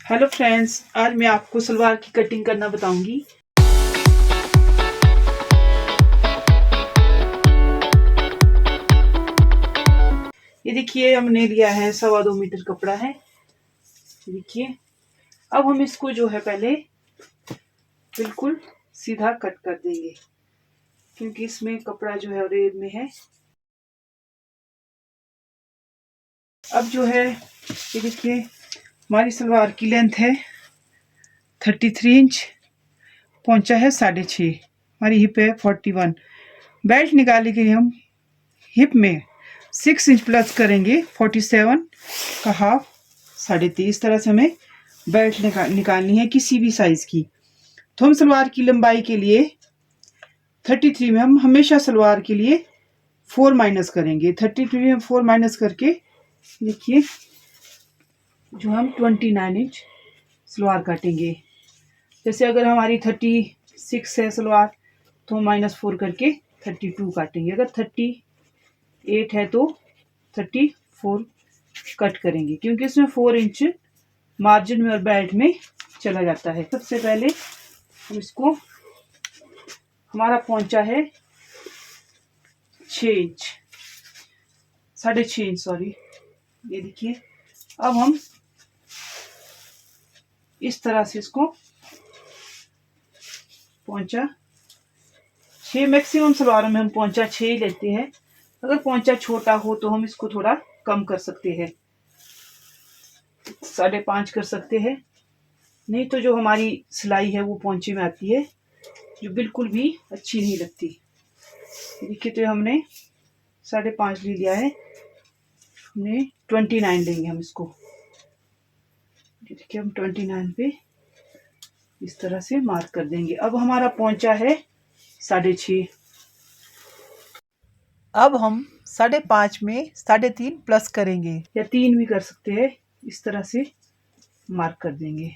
Hello friends, आज मैं आपको सलवार की कटिंग करना बताऊंगी। ये देखिए, हमने लिया है 2.25 मीटर कपड़ा है। देखिए, अब हम इसको जो है पहले बिल्कुल सीधा कट कर देंगे, क्योंकि इसमें कपड़ा जो है रेब में है। अब जो है ये देखिए, हमारी सलवार की लेंथ है 33 इंच, पहुंचा है 6.5, हमारी हिप है 41। बेल्ट निकालने के लिए हम हिप में 6 इंच प्लस करेंगे, 47 का हाफ 3.5। इस तरह से हमें बेल्ट निकालनी है किसी भी साइज की। तो हम सलवार की लंबाई के लिए 33 में हम हमेशा सलवार के लिए 4 माइनस करेंगे। 33 में 4 माइनस करके देखिए, जो हम 29 इंच सलवार काटेंगे। जैसे अगर हमारी 36 है सलवार, तो हम -4 करके 32 काटेंगे। अगर 38 है तो 34 कट करेंगे, क्योंकि इसमें 4 इंच मार्जिन में और बेल्ट में चला जाता है। सबसे पहले हम इसको, हमारा पहुंचा है 6 इंच, 6.5 इंच सॉरी। ये देखिए, अब हम इस तरह से इसको पहुंचा 6, मैक्सिमम सलवारों में हम पहुंचा 6 ही लेते हैं। अगर पहुंचा छोटा हो तो हम इसको थोड़ा कम कर सकते हैं, 5.5 कर सकते हैं। नहीं तो जो हमारी सिलाई है वो पहुंचे में आती है, जो बिल्कुल भी अच्छी नहीं लगती। देखिए, तो हमने 5.5 ले लिया है, हमने 29 लेंगे हम इसको। देखिए, हम 29 पे इस तरह से मार्क कर देंगे। अब हमारा पहुंचा है 6.5। अब हम 5.5 में 3.5 प्लस करेंगे, या 3 भी कर सकते हैं। इस तरह से मार्क कर देंगे।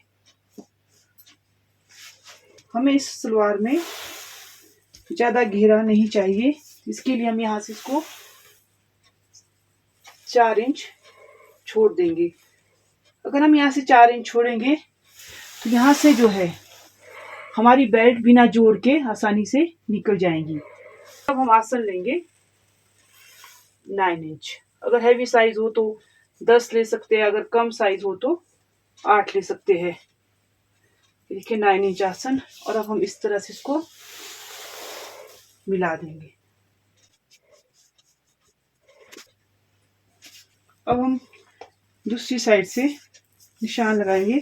हमें इस सलवार में ज़्यादा घेरा नहीं चाहिए, इसके लिए हम यहाँ से इसको 4 इंच छोड़ देंगे। अगर हम यहाँ से 4 इंच छोड़ेंगे तो यहाँ से जो है हमारी बेल्ट बिना जोड़ के आसानी से निकल जाएंगी। अब हम आसन लेंगे 9 इंच। अगर हैवी साइज हो तो 10 ले सकते हैं, अगर कम साइज हो तो 8 ले सकते हैं। देखिए, 9 इंच आसन। और अब हम इस तरह से इसको मिला देंगे। अब हम दूसरी साइड से निशान लगाएंगे।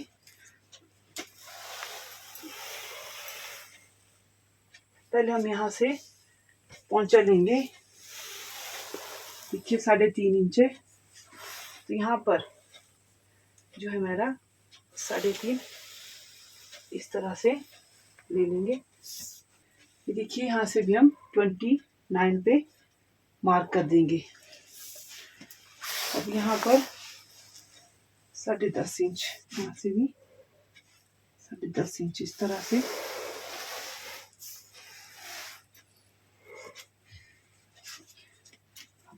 पहले हम यहाँ से पहुंचा लेंगे। देखिए, 3.5 इंच है, तो यहाँ पर जो है मेरा 3.5 इस तरह से ले लेंगे। ये देखिए, यहाँ से भी हम 29 पे मार्क कर देंगे। अब यहाँ पर 10.5 इंच, यहाँ से भी 10.5 इंच इस तरह से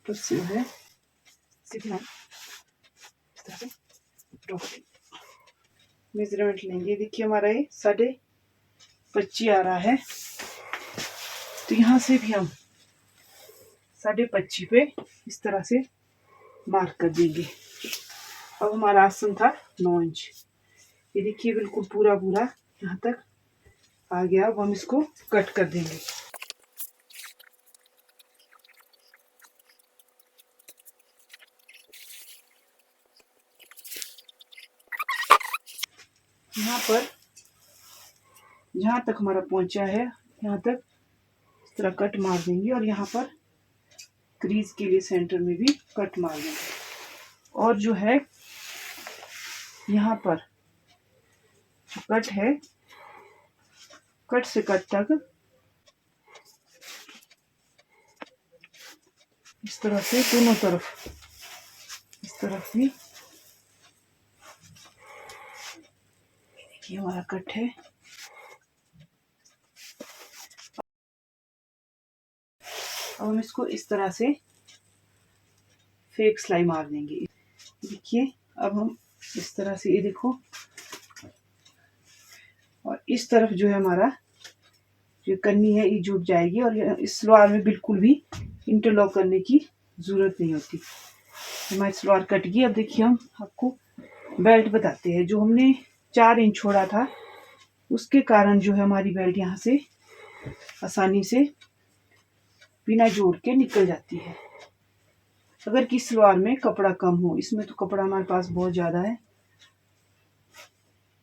से है सीधा इस तरह से ड्रॉ करेंगे। मेजरमेंट लेंगे। देखिए, हमारा ये 25.5 आ रहा है, तो यहाँ से भी हम 25.5 पे इस तरह से मार्क कर देंगे। अब हमारा आसन था 9 इंच। ये देखिए, बिल्कुल पूरा पूरा यहाँ तक आ गया। अब हम इसको कट कर देंगे। यहाँ पर जहाँ तक हमारा पहुंचा है, यहाँ तक इस तरह कट मार देंगे, और यहाँ पर क्रीज के लिए सेंटर में भी कट मार देंगे। और जो है यहाँ पर जो कट है, कट से कट तक इस तरह से दोनों तरफ, इस तरफ भी देखिए हमारा कट है। अब हम इसको इस तरह से फेक सिलाई मार देंगे। देखिए, अब हम इस तरह से, ये देखो, और इस तरफ जो है हमारा जो कन्नी है ये जुट जाएगी और इस सलवार में बिल्कुल भी इंटरलॉक करने की ज़रूरत नहीं होती। हमारी सलवार कट गई। अब देखिए हम आपको बेल्ट बताते हैं। जो हमने 4 इंच छोड़ा था उसके कारण जो है हमारी बेल्ट यहाँ से आसानी से बिना जोड़ के निकल जाती है। अगर किस सलवार में कपड़ा कम हो, इसमें तो कपड़ा हमारे पास बहुत ज़्यादा है।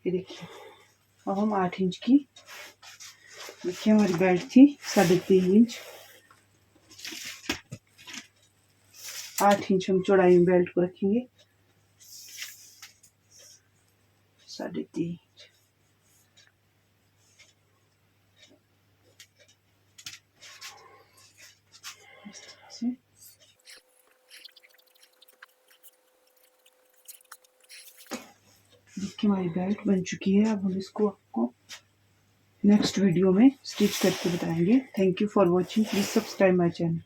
ये देखिए अब हम 8 इंच की, देखिए हमारी बेल्ट थी 3.5 इंच, 8 इंच हम चौड़ाई में बेल्ट को रखेंगे, 3.5 इंच। इस तरह से देखिए हमारी बेल्ट बन चुकी है। अब हम इसको आपको नेक्स्ट वीडियो में स्टिच करके बताएंगे। Thank you for watching. Please subscribe my channel.